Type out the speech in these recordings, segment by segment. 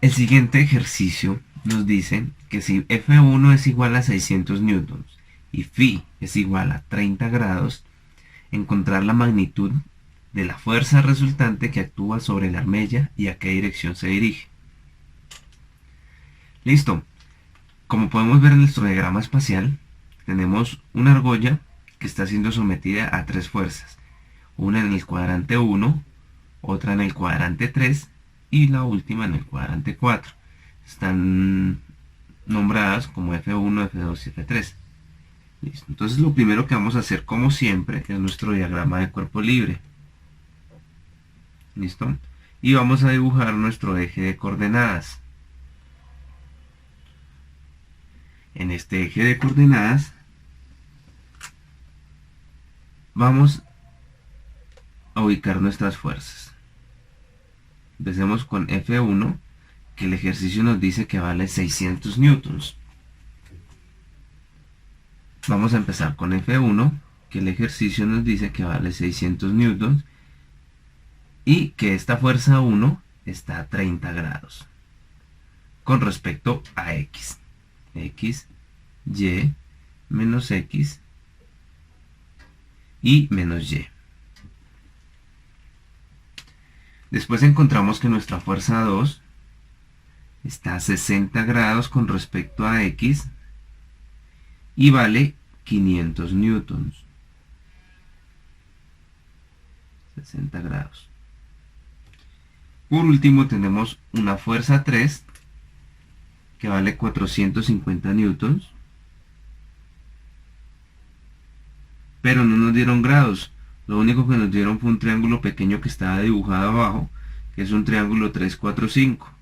El siguiente ejercicio nos dice que si F1 es igual a 600 newtons y phi es igual a 30 grados, encontrar la magnitud de la fuerza resultante que actúa sobre la armella y a qué dirección se dirige. Listo. Como podemos ver en nuestro diagrama espacial, tenemos una argolla que está siendo sometida a tres fuerzas. Una en el cuadrante 1, otra en el cuadrante 3 y la última en el cuadrante 4. Están nombradas como F1, F2 y F3. Listo. Entonces lo primero que vamos a hacer, como siempre, es nuestro diagrama de cuerpo libre. ¿Listo? Y vamos a dibujar nuestro eje de coordenadas. En este eje de coordenadas vamos a ubicar nuestras fuerzas. Empecemos con F1, que el ejercicio nos dice que vale 600 newtons. Vamos a empezar con F1, que el ejercicio nos dice que vale 600 newtons y que esta fuerza 1 está a 30 grados con respecto a X. X, Y, menos X y menos Y. Después encontramos que nuestra fuerza 2 está a 60 grados con respecto a X y vale 500 newtons. 60 grados. Por último tenemos una fuerza 3 que vale 450 newtons, pero no nos dieron grados. Lo único que nos dieron fue un triángulo pequeño que estaba dibujado abajo, que es un triángulo 3, 4, 5.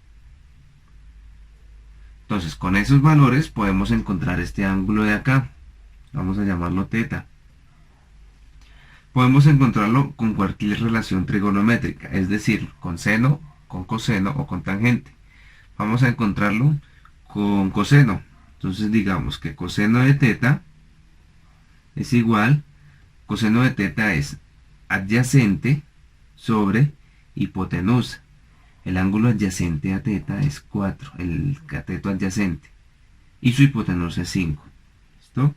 Entonces, con esos valores podemos encontrar este ángulo de acá. Vamos a llamarlo teta. Podemos encontrarlo con cualquier relación trigonométrica, es decir, con seno, con coseno o con tangente. Vamos a encontrarlo con coseno. Entonces digamos que coseno de teta es igual, coseno de teta es adyacente sobre hipotenusa. El ángulo adyacente a teta es 4, el cateto adyacente, y su hipotenusa es 5. ¿Listo?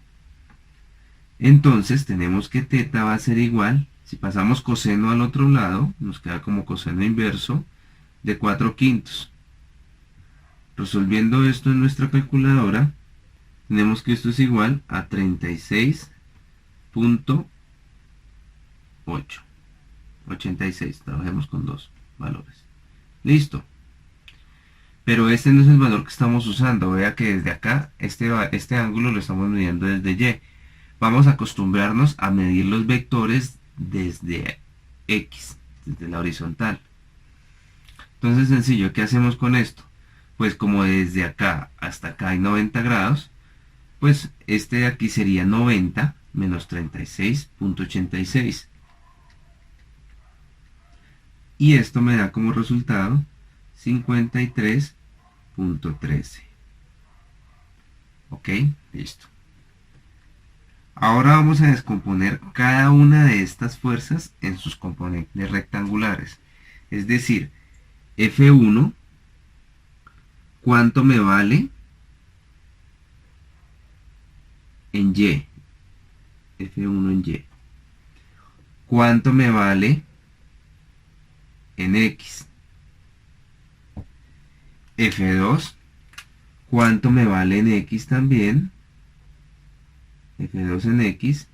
Entonces tenemos que teta va a ser igual, si pasamos coseno al otro lado, nos queda como coseno inverso de 4 quintos. Resolviendo esto en nuestra calculadora, tenemos que esto es igual a 36.8. 86, trabajemos con dos valores. Listo. Pero este no es el valor que estamos usando. Vea que desde acá, este ángulo lo estamos midiendo desde Y. Vamos a acostumbrarnos a medir los vectores desde X, desde la horizontal. Entonces, sencillo, ¿qué hacemos con esto? Pues como desde acá hasta acá hay 90 grados, pues este de aquí sería 90 menos 36.86. Y esto me da como resultado 53.13. ¿Ok? Listo. Ahora vamos a descomponer cada una de estas fuerzas en sus componentes rectangulares. Es decir, F1, ¿cuánto me vale en Y? F1 en Y. ¿Cuánto me vale en X? F2, ¿cuánto me vale en X también? F2 en X.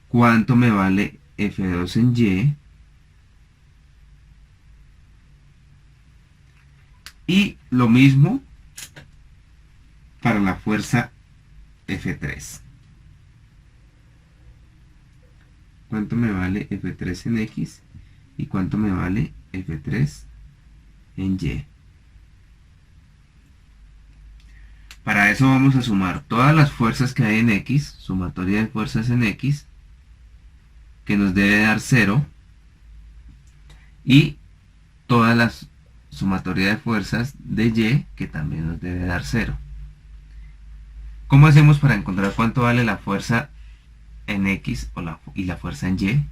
¿Cuánto me vale F2 en Y? Y lo mismo para la fuerza F3. ¿Cuánto me vale F3 en X? ¿Y cuánto me vale F3 en Y? Para eso vamos a sumar todas las fuerzas que hay en X, sumatoria de fuerzas en X, que nos debe dar 0, y todas las sumatoria de fuerzas de Y, que también nos debe dar 0. ¿Cómo hacemos para encontrar cuánto vale la fuerza en X y la fuerza en Y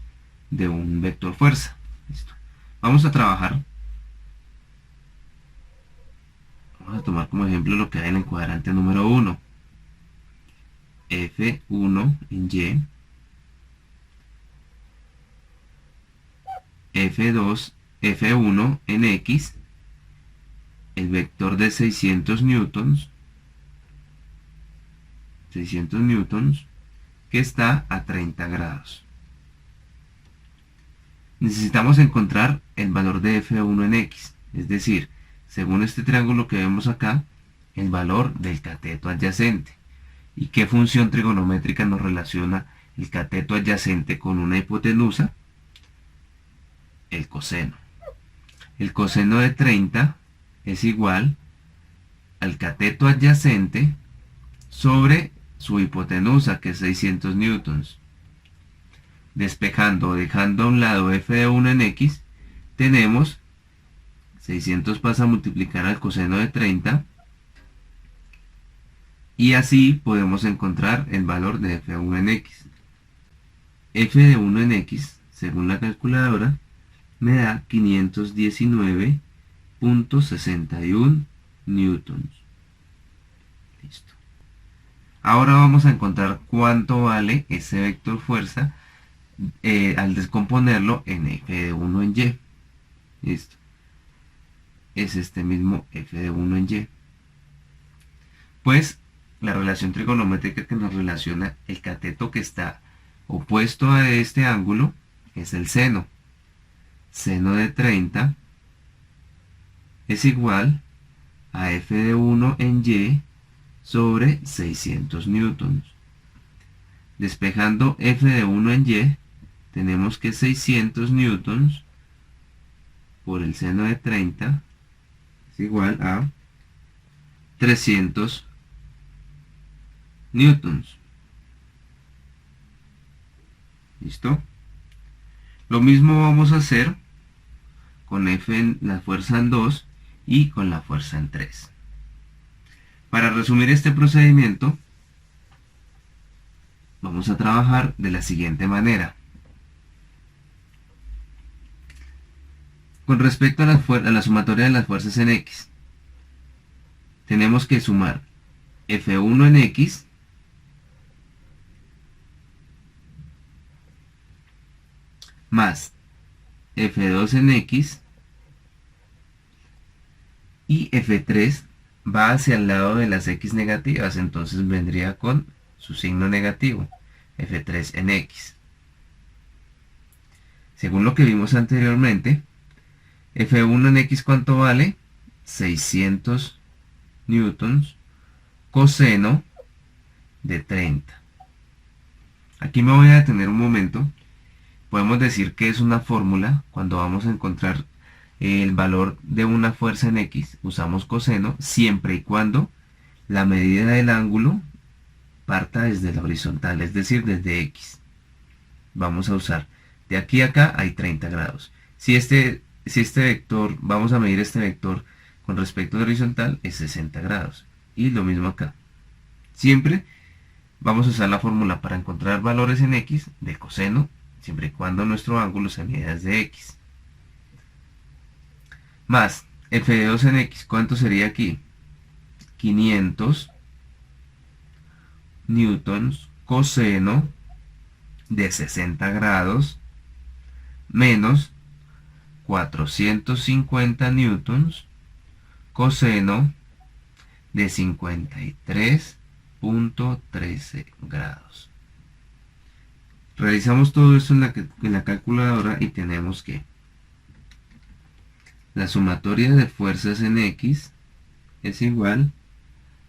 de un vector fuerza? Listo. Vamos a trabajar Vamos a tomar como ejemplo lo que hay en el cuadrante número 1. F1 en Y, F2, F1 en X, el vector de 600 newtons, que está a 30 grados. Necesitamos encontrar el valor de F1 en X, es decir, según este triángulo que vemos acá, el valor del cateto adyacente. ¿Y qué función trigonométrica nos relaciona el cateto adyacente con una hipotenusa? El coseno. El coseno de 30 es igual al cateto adyacente sobre su hipotenusa, que es 600 newtons. Despejando o dejando a un lado f de 1 en x, tenemos 600 pasa a multiplicar al coseno de 30, y así podemos encontrar el valor de f1 en x. F de 1 en x, según la calculadora, me da 519.61 newtons. Listo. Ahora vamos a encontrar cuánto vale ese vector fuerza al descomponerlo en f de 1 en y. Listo. Es este mismo f de 1 en y. Pues la relación trigonométrica que nos relaciona el cateto que está opuesto a este ángulo es el seno. Seno de 30 es igual a f de 1 en y sobre 600 newtons. Despejando f de 1 en y, tenemos que 600 newtons por el seno de 30 es igual a 300 newtons. ¿Listo? Lo mismo vamos a hacer con F en la fuerza en 2 y con la fuerza en 3. Para resumir este procedimiento, vamos a trabajar de la siguiente manera. Con respecto a la sumatoria de las fuerzas en X, tenemos que sumar F1 en X más F2 en X, y F3 va hacia el lado de las X negativas, entonces vendría con su signo negativo, F3 en X. Según lo que vimos anteriormente, F1 en X, ¿cuánto vale? 600 newtons coseno de 30. Aquí me voy a detener un momento. Podemos decir que es una fórmula. Cuando vamos a encontrar el valor de una fuerza en X, usamos coseno siempre y cuando la medida del ángulo parta desde la horizontal, es decir, desde X. Vamos a usar de aquí a acá hay 30 grados. Si este vector, vamos a medir este vector con respecto a la horizontal, es 60 grados. Y lo mismo acá. Siempre vamos a usar la fórmula para encontrar valores en X de coseno, siempre y cuando nuestro ángulo se mida desde X. Más f de 2 en X, ¿cuánto sería aquí? 500 newtons coseno de 60 grados menos 450 newtons coseno de 53.13 grados. Realizamos todo esto en la calculadora y tenemos que la sumatoria de fuerzas en X es igual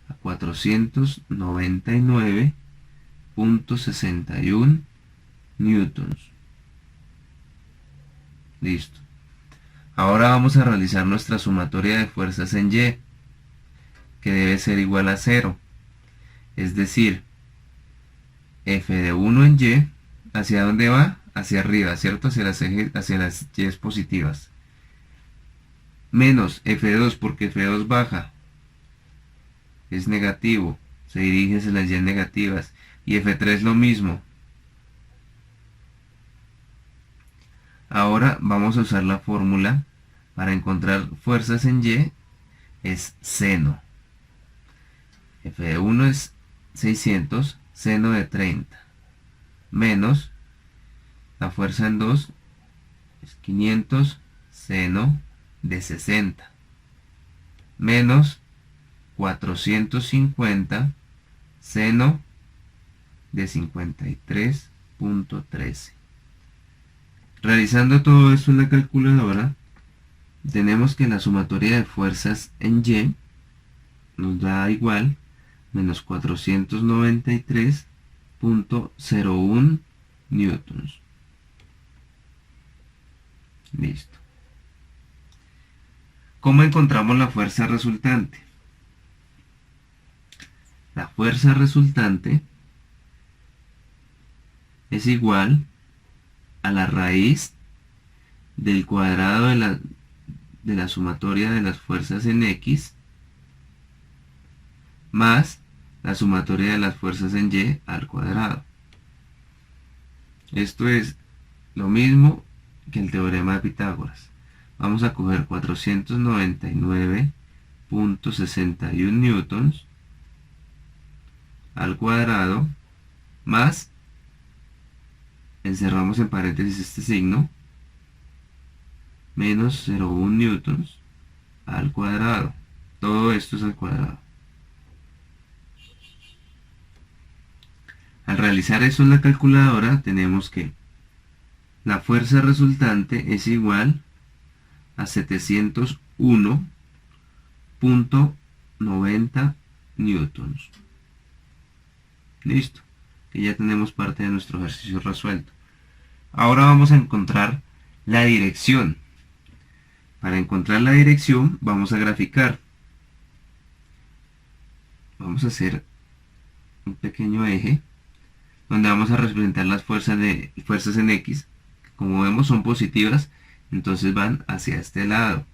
a 499.61 newtons. Listo. Ahora vamos a realizar nuestra sumatoria de fuerzas en Y, que debe ser igual a 0. Es decir, F de 1 en Y, ¿hacia dónde va? Hacia arriba, ¿cierto? Hacia las Y positivas. Menos F2, porque F2 baja. Es negativo. Se dirige hacia las Y negativas. Y F3 lo mismo. Ahora vamos a usar la fórmula para encontrar fuerzas en Y es seno. F de 1 es 600, seno de 30, menos la fuerza en 2 es 500, seno de 60, menos 450, seno de 53.13. Realizando todo esto en la calculadora, tenemos que la sumatoria de fuerzas en Y nos da igual menos 493.01 newtons. Listo. ¿Cómo encontramos la fuerza resultante? La fuerza resultante es igual a la raíz del cuadrado de la sumatoria de las fuerzas en X más la sumatoria de las fuerzas en Y al cuadrado. Esto es lo mismo que el teorema de Pitágoras. Vamos a coger 499.61 newtons al cuadrado más, encerramos en paréntesis este signo, menos 0,1 newtons al cuadrado. Todo esto es al cuadrado. Al realizar eso en la calculadora, tenemos que la fuerza resultante es igual a 701.90 newtons. Listo, que ya tenemos parte de nuestro ejercicio resuelto. Ahora vamos a encontrar la dirección. Para encontrar la dirección vamos a graficar. Vamos a hacer un pequeño eje donde vamos a representar las fuerzas en X. Como vemos son positivas, entonces van hacia este lado.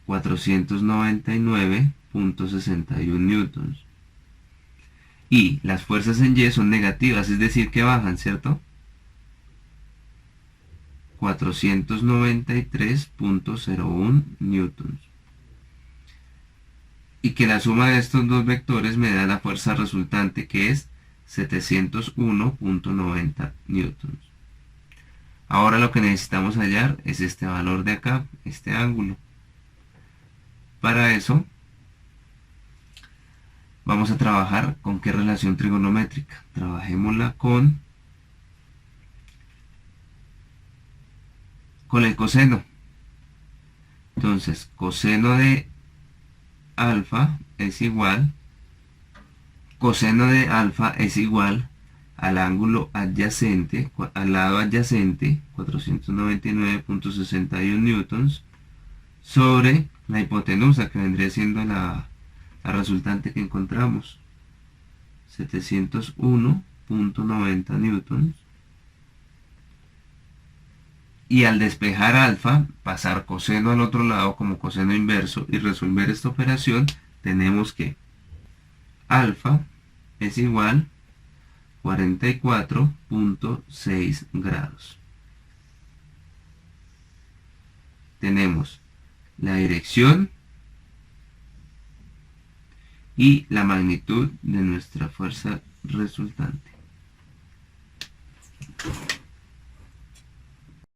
499.61 newtons. Y las fuerzas en Y son negativas, es decir que bajan, ¿cierto? 493.01 newtons. Y que la suma de estos dos vectores me da la fuerza resultante, que es 701.90 newtons. Ahora lo que necesitamos hallar es este valor de acá, este ángulo. Para eso vamos a trabajar con qué relación trigonométrica. Trabajémosla con el coseno. Entonces, coseno de alfa es igual, coseno de alfa es igual al ángulo adyacente, al lado adyacente, 499.61 newtons, sobre la hipotenusa, que vendría siendo la resultante que encontramos, 701.90 newtons. Y al despejar alfa, pasar coseno al otro lado como coseno inverso y resolver esta operación, tenemos que alfa es igual a 44.6 grados. Tenemos la dirección y la magnitud de nuestra fuerza resultante.